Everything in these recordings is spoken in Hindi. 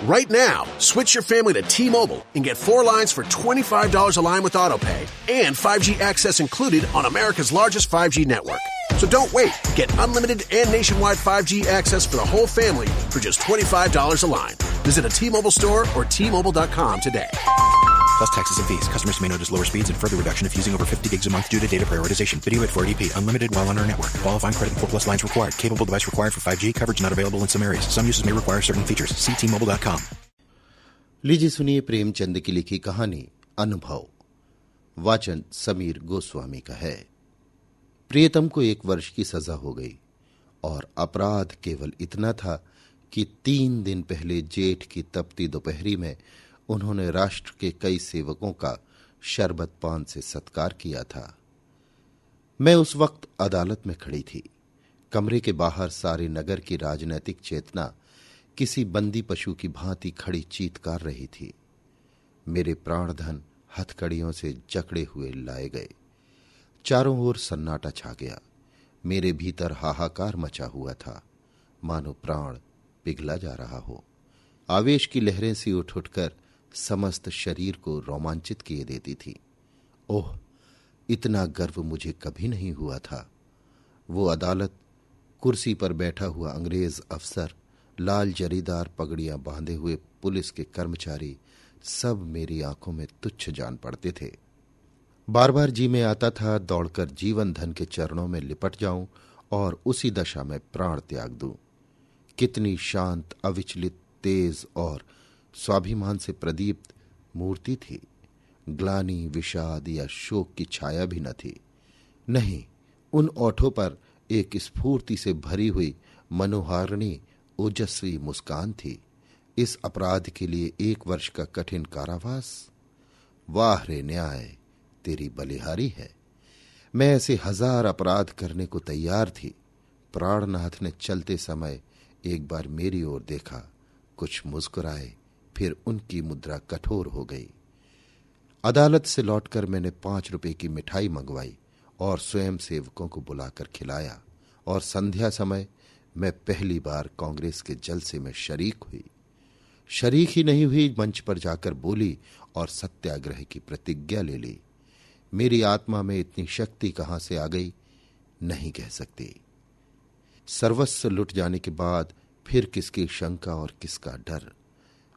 Right now, switch your family to T-Mobile and get 4 lines for $25 a line with AutoPay and 5G access included on America's largest 5G network. So don't wait. Get unlimited and nationwide 5G access for the whole family for just $25 a line. Visit a T-Mobile store or T-Mobile.com today. Plus taxes and fees. Customers may notice lower speeds and further reduction if using over 50 gigs a month due to data prioritization. Video at 480p. Unlimited while on our network. Qualifying credit and 4+ lines required. Capable device required for 5G. Coverage not available in some areas. Some uses may require certain features. See T-Mobile.com. लीजिए सुनिए प्रेमचंद की लिखी कहानी अनुभव। वाचन समीर गोस्वामी का है। प्रियतम को 1 वर्ष की सजा हो गई और अपराध केवल इतना था कि 3 दिन पहले जेठ की तपती दोपहरी में उन्होंने राष्ट्र के कई सेवकों का शरबत पान से सत्कार किया था। मैं उस वक्त अदालत में खड़ी थी। कमरे के बाहर सारे नगर की राजनैतिक चेतना किसी बंदी पशु की भांति खड़ी चीत्कार रही थी। मेरे प्राणधन हथकड़ियों से जकड़े हुए लाए गए। चारों ओर सन्नाटा छा गया। मेरे भीतर हाहाकार मचा हुआ था, मानो प्राण पिघला जा रहा हो। आवेश की लहरें सी उठ उठकर समस्त शरीर को रोमांचित किए देती थी। ओह, इतना गर्व मुझे कभी नहीं हुआ था। वो अदालत, कुर्सी पर बैठा हुआ अंग्रेज अफसर, लाल जरीदार पगड़ियां बांधे हुए पुलिस के कर्मचारी, सब मेरी आंखों में तुच्छ जान पड़ते थे। बार बार जी में आता था दौड़कर जीवन धन के चरणों में लिपट जाऊं और उसी दशा में प्राण त्याग दूं। कितनी शांत, अविचलित, तेज और स्वाभिमान से प्रदीप्त मूर्ति थी। ग्लानि, विषाद या शोक की छाया भी न थी। नहीं, उन ओठों पर एक स्फूर्ति से भरी हुई मनोहारिणी ओजस्वी मुस्कान थी। इस अपराध के लिए 1 वर्ष का कठिन कारावास? वाह रे न्याय, तेरी बलिहारी है। मैं ऐसे 1000 अपराध करने को तैयार थी। प्राणनाथ ने चलते समय एक बार मेरी ओर देखा, कुछ मुस्कुराए, फिर उनकी मुद्रा कठोर हो गई। अदालत से लौटकर मैंने 5 रुपए की मिठाई मंगवाई और स्वयं सेवकों को बुलाकर खिलाया, और संध्या समय मैं पहली बार कांग्रेस के जलसे में शरीक हुई। शरीक ही नहीं हुई, मंच पर जाकर बोली और सत्याग्रह की प्रतिज्ञा ले ली। मेरी आत्मा में इतनी शक्ति कहां से आ गई, नहीं कह सकती। सर्वस्व लुट जाने के बाद फिर किसकी शंका और किसका डर।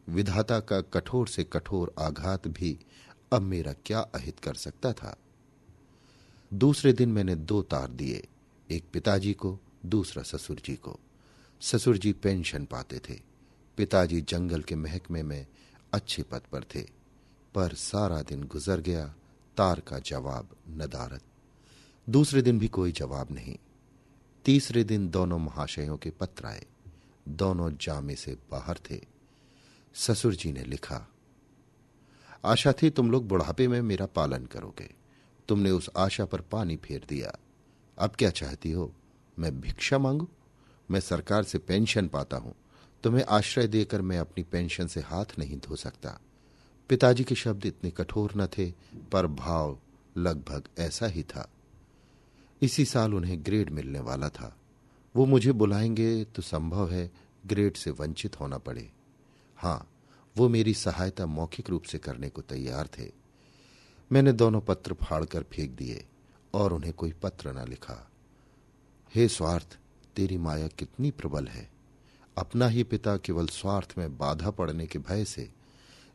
विधाता का कठोर से कठोर आघात भी अब मेरा क्या अहित कर सकता था। दूसरे दिन मैंने 2 तार दिए, एक पिताजी को, दूसरा ससुर जी को। ससुर जी पेंशन पाते थे, पिताजी जंगल के महकमे में अच्छे पद पर थे। पर सारा दिन गुजर गया, तार का जवाब नदारद। दूसरे दिन भी कोई जवाब नहीं। तीसरे दिन दोनों महाशयों के पत्र आए। दोनों जामे से बाहर थे। ससुर जी ने लिखा, आशा थी तुम लोग बुढ़ापे में मेरा पालन करोगे। तुमने उस आशा पर पानी फेर दिया। अब क्या चाहती हो, मैं भिक्षा मांगू? मैं सरकार से पेंशन पाता हूं। तुम्हें आश्रय देकर मैं अपनी पेंशन से हाथ नहीं धो सकता। पिताजी के शब्द इतने कठोर न थे, पर भाव लगभग ऐसा ही था। इसी साल उन्हें ग्रेड मिलने वाला था। वो मुझे बुलाएंगे तो संभव है ग्रेड से वंचित होना पड़े। हां, वो मेरी सहायता मौखिक रूप से करने को तैयार थे। मैंने दोनों पत्र फाड़कर फेंक दिए और उन्हें कोई पत्र न लिखा। हे स्वार्थ, तेरी माया कितनी प्रबल है। अपना ही पिता केवल स्वार्थ में बाधा पड़ने के भय से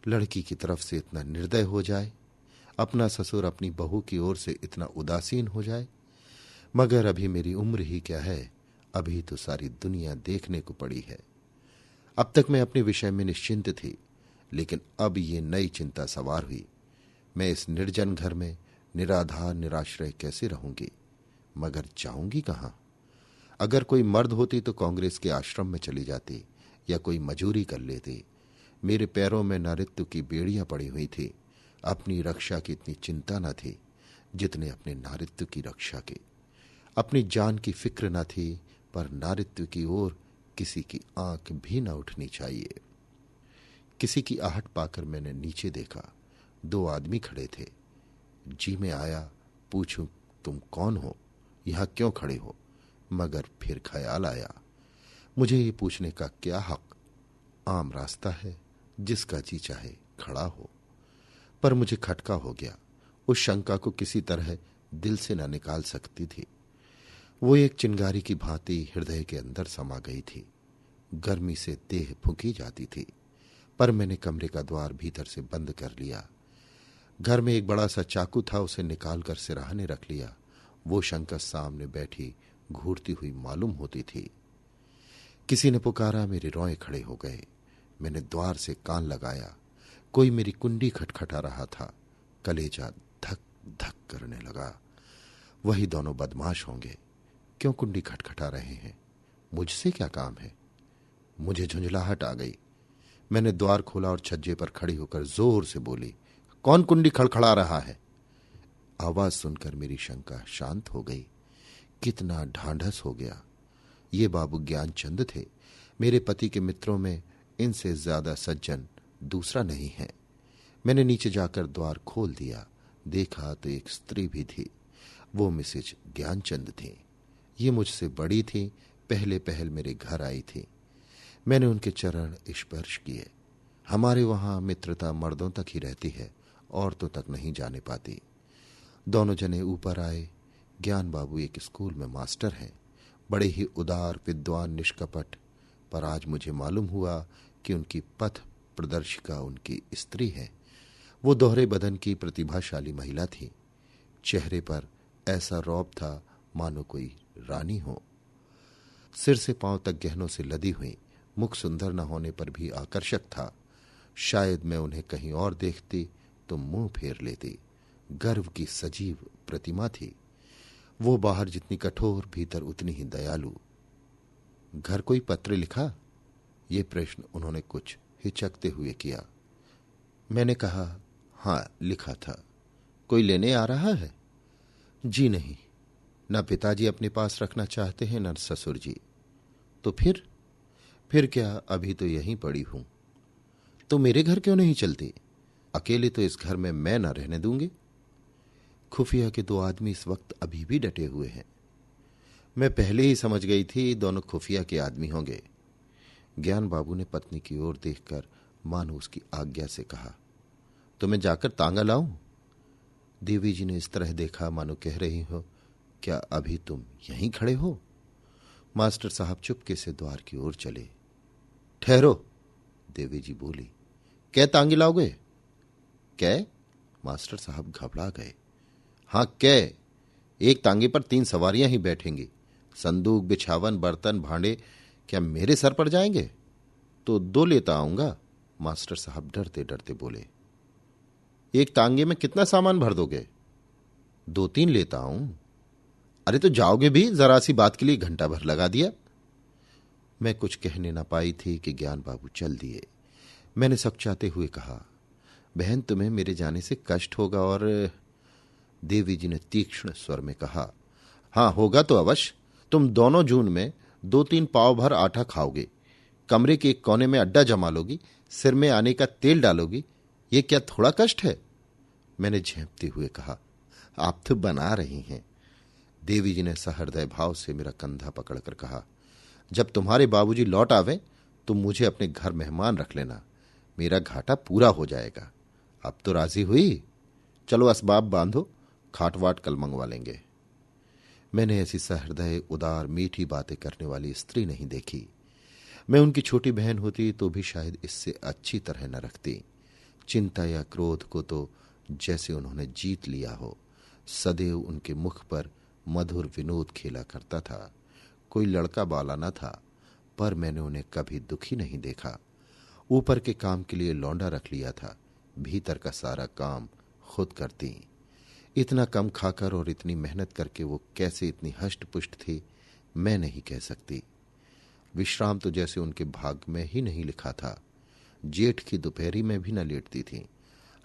लड़की की तरफ से इतना निर्दय हो जाए, अपना ससुर अपनी बहू की ओर से इतना उदासीन हो जाए। मगर अभी मेरी उम्र ही क्या है, अभी तो सारी दुनिया देखने को पड़ी है। अब तक मैं अपने विषय में निश्चिंत थी, लेकिन अब ये नई चिंता सवार हुई। मैं इस निर्जन घर में निराधार निराश्रय कैसे रहूंगी? मगर जाऊंगी कहां? अगर कोई मर्द होती तो कांग्रेस के आश्रम में चली जाती या कोई मजूरी कर लेती। मेरे पैरों में नारित्व की बेड़ियां पड़ी हुई थी। अपनी रक्षा की इतनी चिंता न थी जितने अपने नारित्व की रक्षा की। अपनी जान की फिक्र न थी, पर नारित्व की ओर किसी की आंख भी न उठनी चाहिए। किसी की आहट पाकर मैंने नीचे देखा। 2 आदमी खड़े थे। जी में आया पूछूं, तुम कौन हो, यहां क्यों खड़े हो? मगर फिर ख्याल आया, मुझे ये पूछने का क्या हक? आम रास्ता है, जिसका जी चाहे खड़ा हो। पर मुझे खटका हो गया। उस शंका को किसी तरह दिल से न निकाल सकती थी। वो एक चिंगारी की भांति हृदय के अंदर समा गई थी। गर्मी से देह फूंकी जाती थी। पर मैंने कमरे का द्वार भीतर से बंद कर लिया। घर में एक बड़ा सा चाकू था, उसे निकालकर सिराहने रख लिया। वो शंका सामने बैठी घूरती हुई मालूम होती थी। किसी ने पुकारा, मेरे रोए खड़े हो गए। मैंने द्वार से कान लगाया। कोई मेरी कुंडी खटखटा रहा था। कलेजा धक धक करने लगा। वही दोनों बदमाश होंगे। क्यों कुंडी खटखटा रहे हैं? मुझसे क्या काम है? मुझे झुंझलाहट आ गई। मैंने द्वार खोला और छज्जे पर खड़ी होकर जोर से बोली, कौन कुंडी खड़खड़ा रहा है? आवाज सुनकर मेरी शंका शांत हो गई। कितना ढांढस हो गया। ये बाबू ज्ञानचंद थे। मेरे पति के मित्रों में इनसे ज्यादा सज्जन दूसरा नहीं है। मैंने नीचे जाकर द्वार खोल दिया। देखा तो एक स्त्री भी थी। वो मिसेज ज्ञानचंद थी। ये मुझसे बड़ी थी। पहले पहल मेरे घर आई थी। मैंने उनके चरण स्पर्श किए। हमारे वहां मित्रता मर्दों तक ही रहती है, औरतों तक नहीं जाने पाती। दोनों जने ऊपर आए। ज्ञान बाबू एक स्कूल में मास्टर हैं, बड़े ही उदार, विद्वान, निष्कपट। पर आज मुझे मालूम हुआ कि उनकी पथ प्रदर्शिका उनकी स्त्री है। वो दोहरे बदन की प्रतिभाशाली महिला थी। चेहरे पर ऐसा रौब था मानो कोई रानी हो। सिर से पांव तक गहनों से लदी हुई, मुख सुंदर न होने पर भी आकर्षक था। शायद मैं उन्हें कहीं और देखती तो मुंह फेर लेती। गर्व की सजीव प्रतिमा थी। वो बाहर जितनी कठोर, भीतर उतनी ही दयालु। घर कोई पत्र लिखा? ये प्रश्न उन्होंने कुछ हिचकते हुए किया। मैंने कहा, हां लिखा था। कोई लेने आ रहा है? जी नहीं, न पिताजी अपने पास रखना चाहते हैं न ससुर जी। तो फिर क्या, अभी तो यहीं पड़ी हूं। तो मेरे घर क्यों नहीं चलती? अकेले तो इस घर में मैं न रहने दूंगी। खुफिया के 2 आदमी इस वक्त अभी भी डटे हुए हैं। मैं पहले ही समझ गई थी दोनों खुफिया के आदमी होंगे। ज्ञान बाबू ने पत्नी की ओर देखकर मानो उसकी आज्ञा से कहा, तो मैं जाकर तांगा लाऊं? देवी जी ने इस तरह देखा मानो कह रही हो, क्या अभी तुम यहीं खड़े हो? मास्टर साहब चुपके से द्वार की ओर चले। ठहरो, देवी जी बोली, कै तांगे लाओगे? कै? मास्टर साहब घबरा गए। हां कै? एक तांगे पर 3 सवारियां ही बैठेंगी। संदूक, बिछावन, बर्तन, भांडे क्या मेरे सर पर जाएंगे? तो 2 लेता आऊंगा। मास्टर साहब डरते डरते बोले। एक तांगे में कितना सामान भर दोगे? 2-3 लेता हूं। अरे तो जाओगे भी, जरा सी बात के लिए घंटा भर लगा दिया। मैं कुछ कहने ना पाई थी कि ज्ञान बाबू चल दिए। मैंने सकचाते हुए कहा, बहन तुम्हें मेरे जाने से कष्ट होगा और देवी जी ने तीक्ष्ण स्वर में कहा, हां होगा तो अवश्य। तुम दोनों जून में 2-3 पाव भर आटा खाओगे, कमरे के एक कोने में अड्डा जमा लोगी, सिर में आने का तेल डालोगी। ये क्या थोड़ा कष्ट है? मैंने झेंपते हुए कहा, आप तो बना रही हैं। देवी जी ने सहृदय भाव से मेरा कंधा पकड़कर कहा, जब तुम्हारे बाबूजी लौट आवे तो मुझे अपने घर मेहमान रख लेना। मेरा घाटा पूरा हो जाएगा। अब तो राजी हुई? चलो असबाब बांधो, खाटवाट कल मंगवा लेंगे। मैंने ऐसी सहृदय, उदार, मीठी बातें करने वाली स्त्री नहीं देखी। मैं उनकी छोटी बहन होती तो भी शायद इससे अच्छी तरह न रखती। चिंता या क्रोध को तो जैसे उन्होंने जीत लिया हो। सदैव उनके मुख पर मधुर विनोद खेला करता था। कोई लड़का बाला न था, पर मैंने उन्हें कभी दुखी नहीं देखा। ऊपर के काम के लिए लौंडा रख लिया था, भीतर का सारा काम खुद करती। इतना कम खाकर और इतनी मेहनत करके वो कैसे इतनी हष्ट पुष्ट थी, मैं नहीं कह सकती। विश्राम तो जैसे उनके भाग में ही नहीं लिखा था। जेठ की दोपहरी में भी न लेटती थी।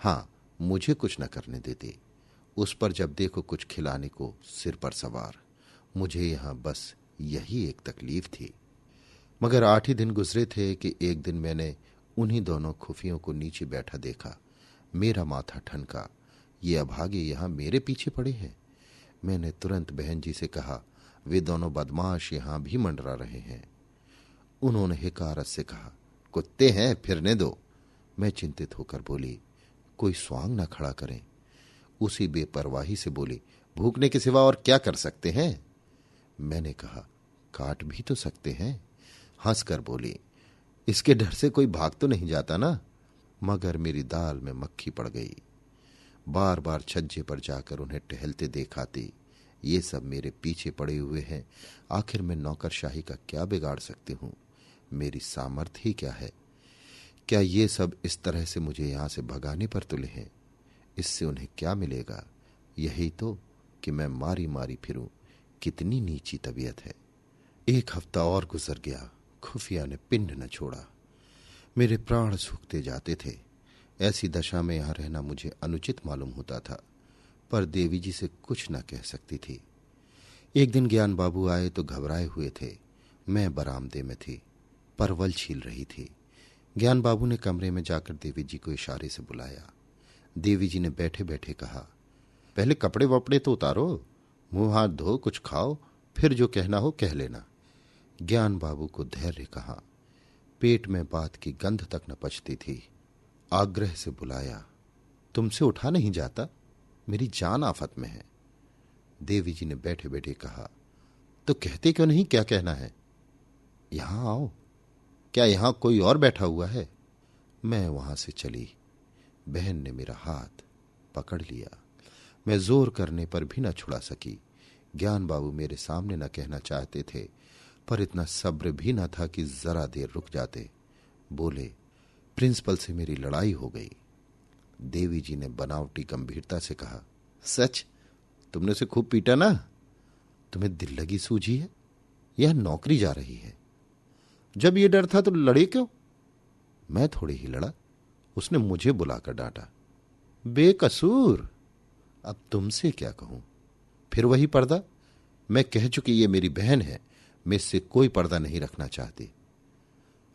हां, मुझे कुछ न करने देती। उस पर जब देखो कुछ खिलाने को सिर पर सवार। मुझे यहां बस यही एक तकलीफ थी। मगर 8 ही दिन गुजरे थे कि एक दिन मैंने उन्हीं दोनों खुफियों को नीचे बैठा देखा। मेरा माथा ठनका। ये अभागे यहां मेरे पीछे पड़े हैं। मैंने तुरंत बहन जी से कहा, वे दोनों बदमाश यहां भी मंडरा रहे हैं। उन्होंने हिकारत से कहा, कुत्ते हैं, फिरने दो। मैं चिंतित होकर बोली, कोई स्वांग ना खड़ा करें। उसी बेपरवाही से बोली, भूखने के सिवा और क्या कर सकते हैं? मैंने कहा, काट भी तो सकते हैं। हंसकर बोली, इसके डर से कोई भाग तो नहीं जाता ना? मगर मेरी दाल में मक्खी पड़ गई। बार बार छज्जे पर जाकर उन्हें टहलते देखाती। ये सब मेरे पीछे पड़े हुए हैं। आखिर मैं नौकरशाही का क्या बिगाड़ सकती हूं? मेरी सामर्थ्य ही क्या है? क्या ये सब इस तरह से मुझे यहां से भगाने पर तुले हैं? इससे उन्हें क्या मिलेगा? यही तो कि मैं मारी मारी फिरूं। कितनी नीची तबीयत है। 1 हफ्ता और गुजर गया। खुफिया ने पिंड न छोड़ा। मेरे प्राण सूखते जाते थे। ऐसी दशा में यहां रहना मुझे अनुचित मालूम होता था, पर देवी जी से कुछ न कह सकती थी। एक दिन ज्ञान बाबू आए तो घबराए हुए थे। मैं बरामदे में थी, परवल छील रही थी। ज्ञान बाबू ने कमरे में जाकर देवी जी को इशारे से बुलाया। देवी जी ने बैठे बैठे कहा, पहले कपड़े वपड़े तो उतारो, मुंह हाथ धो, कुछ खाओ, फिर जो कहना हो कह लेना। ज्ञान बाबू को धैर्य कहा। पेट में बात की गंध तक न पचती थी। आग्रह से बुलाया, तुमसे उठा नहीं जाता, मेरी जान आफत में है। देवी जी ने बैठे बैठे कहा, तो कहते क्यों नहीं क्या कहना है? यहां आओ। क्या यहां कोई और बैठा हुआ है? मैं वहां से चली। बहन ने मेरा हाथ पकड़ लिया। मैं जोर करने पर भी न छुड़ा सकी। ज्ञान बाबू मेरे सामने न कहना चाहते थे, पर इतना सब्र भी न था कि जरा देर रुक जाते। बोले, प्रिंसिपल से मेरी लड़ाई हो गई। देवी जी ने बनावटी गंभीरता से कहा, सच? तुमने उसे खूब पीटा ना? तुम्हें दिल लगी सूझी है? यह नौकरी जा रही है। जब ये डर था तो लड़े क्यों? मैं थोड़ी ही लड़ा, उसने मुझे बुलाकर डांटा। बेकसूर। अब तुमसे क्या कहूं? फिर वही पर्दा। मैं कह चुकी ये मेरी बहन है, मैं इससे कोई पर्दा नहीं रखना चाहती।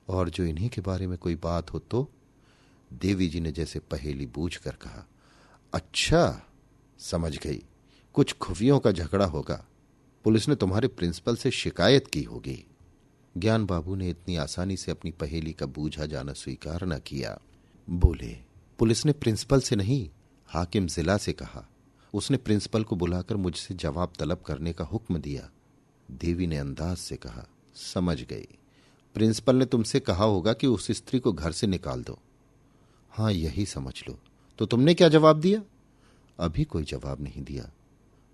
और जो इन्हीं के बारे में कोई बात हो तो? देवी जी ने जैसे पहेली बूझ कर कहा, अच्छा समझ गई, कुछ खुफियों का झगड़ा होगा। पुलिस ने तुम्हारे प्रिंसिपल से शिकायत की होगी। ज्ञान बाबू ने इतनी आसानी से अपनी पहेली का बूझा जाना स्वीकार न किया। बोले, पुलिस ने प्रिंसिपल से नहीं, हाकिम जिला से कहा। उसने प्रिंसिपल को बुलाकर मुझसे जवाब तलब करने का हुक्म दिया। देवी ने अंदाज से कहा, समझ गई, प्रिंसिपल ने तुमसे कहा होगा कि उस स्त्री को घर से निकाल दो। हां, यही समझ लो। तो तुमने क्या जवाब दिया? अभी कोई जवाब नहीं दिया।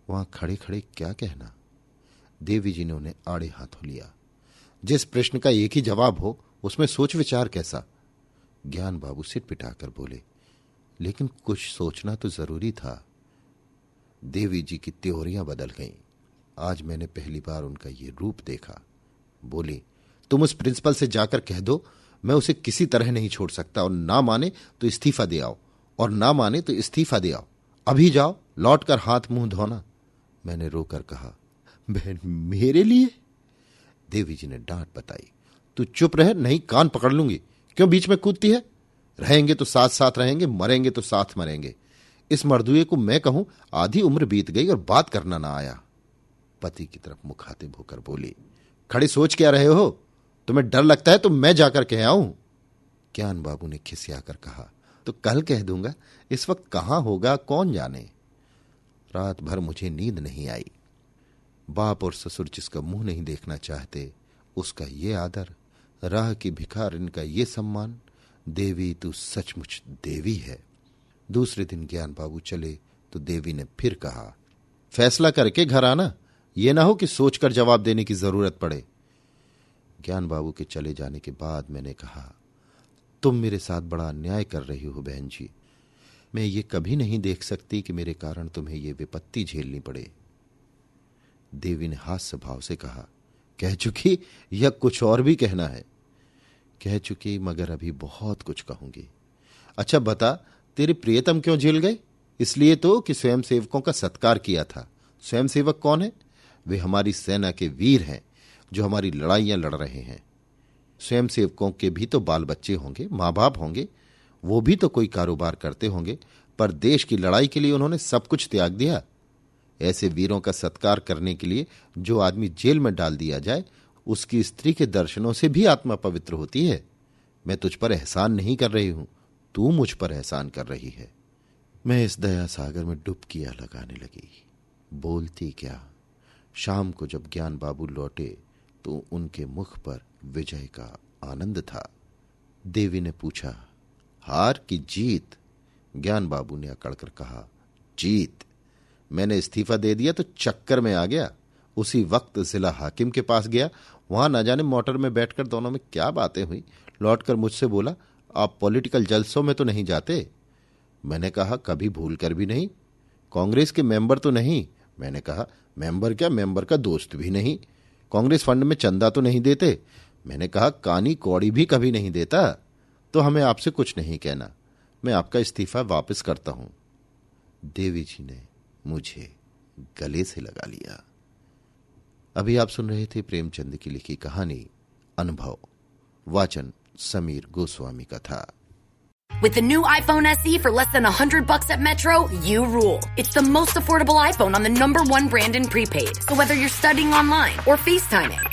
वहां खड़े खड़े क्या कहना? देवी जी ने उन्हें आड़े हाथों लिया। जिस प्रश्न का एक ही जवाब हो उसमें सोच विचार कैसा? ज्ञान बाबू सिर पिटाकर बोले, लेकिन कुछ सोचना तो जरूरी था। देवी जी की त्योरियां बदल गईं। आज मैंने पहली बार उनका ये रूप देखा। बोली, तुम उस प्रिंसिपल से जाकर कह दो मैं उसे किसी तरह नहीं छोड़ सकता, और ना माने तो इस्तीफा दे आओ, और ना माने तो इस्तीफा दे आओ। अभी जाओ, लौटकर हाथ मुंह धोना। मैंने रोकर कहा, बहन मेरे लिए? देवी जी ने डांट बताई, तू चुप रह, नहीं कान पकड़ लूंगी। क्यों बीच में कूदती है? रहेंगे तो साथ साथ रहेंगे, मरेंगे तो साथ मरेंगे। इस मर्दुए को मैं कहूं आधी उम्र बीत गई और बात करना ना आया। पति की तरफ मुखातिब होकर बोली, खड़ी सोच क्या रहे हो? तुम्हें डर लगता है तो मैं जाकर कह आऊं? ज्ञान बाबू ने खिसियाकर कहा, तो कल कह दूंगा, इस वक्त कहां होगा कौन जाने। रात भर मुझे नींद नहीं आई। बाप और ससुर जिसका मुंह नहीं देखना चाहते, उसका ये आदर, राह की भिखारिन का ये सम्मान। देवी तू सचमुच देवी है। दूसरे दिन ज्ञान बाबू चले तो देवी ने फिर कहा, फैसला करके घर आना, ये ना हो कि सोचकर जवाब देने की जरूरत पड़े। ज्ञान बाबू के चले जाने के बाद मैंने कहा, तुम मेरे साथ बड़ा अन्याय कर रही हो बहन जी। मैं ये कभी नहीं देख सकती कि मेरे कारण तुम्हें ये विपत्ति झेलनी पड़े। देवी ने हास्य भाव से कहा, कह चुकी या कुछ और भी कहना है? कह चुकी, मगर अभी बहुत कुछ कहूंगी। अच्छा बता, तेरे प्रियतम क्यों जेल गए? इसलिए तो कि स्वयंसेवकों का सत्कार किया था। स्वयंसेवक कौन है? वे हमारी सेना के वीर हैं जो हमारी लड़ाइयां लड़ रहे हैं। स्वयंसेवकों के भी तो बाल बच्चे होंगे, मां बाप होंगे, वो भी तो कोई कारोबार करते होंगे, पर देश की लड़ाई के लिए उन्होंने सब कुछ त्याग दिया। ऐसे वीरों का सत्कार करने के लिए जो आदमी जेल में डाल दिया जाए, उसकी स्त्री के दर्शनों से भी आत्मा पवित्र होती है। मैं तुझ पर एहसान नहीं कर रही हूं, तू मुझ पर एहसान कर रही है। मैं इस दया सागर में डुबकियां लगाने लगी। बोलती क्या। शाम को जब ज्ञान बाबू लौटे तो उनके मुख पर विजय का आनंद था। देवी ने पूछा, हार की जीत? ज्ञान बाबू ने अकड़कर कहा, जीत। मैंने इस्तीफा दे दिया तो चक्कर में आ गया। उसी वक्त जिला हाकिम के पास गया। वहां न जाने मोटर में बैठकर दोनों में क्या बातें हुई। लौटकर मुझसे बोला, आप पॉलिटिकल जलसों में तो नहीं जाते? मैंने कहा, कभी भूल कर भी नहीं। कांग्रेस के मेंबर तो नहीं? मैंने कहा, मेंबर क्या, मेंबर का दोस्त भी नहीं। कांग्रेस फंड में चंदा तो नहीं देते? मैंने कहा, कानी कौड़ी भी कभी नहीं देता। तो हमें आपसे कुछ नहीं कहना, मैं आपका इस्तीफा वापस करता हूं। देवी जी ने मुझे गले से लगा लिया। अभी आप सुन रहे थे प्रेमचंद की लिखी कहानी अनुभव। वाचन समीर गोस्वामी का था। With the new iPhone SE for less than $100 at Metro, you rule. It's the most affordable iPhone on the #1 brand in prepaid. So whether you're studying online or FaceTiming.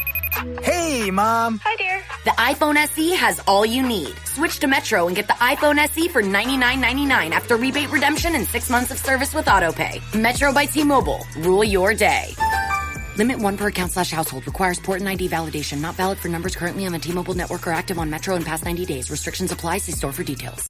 Hey, Mom. Hi, dear. The iPhone SE has all you need. Switch to Metro and get the iPhone SE for $99.99 after rebate redemption and 6 months of service with AutoPay. Metro by T-Mobile. Rule your day. Limit 1 per account/household. Requires port and ID validation. Not valid for numbers currently on the T-Mobile network or active on Metro in past 90 days. Restrictions apply. See store for details.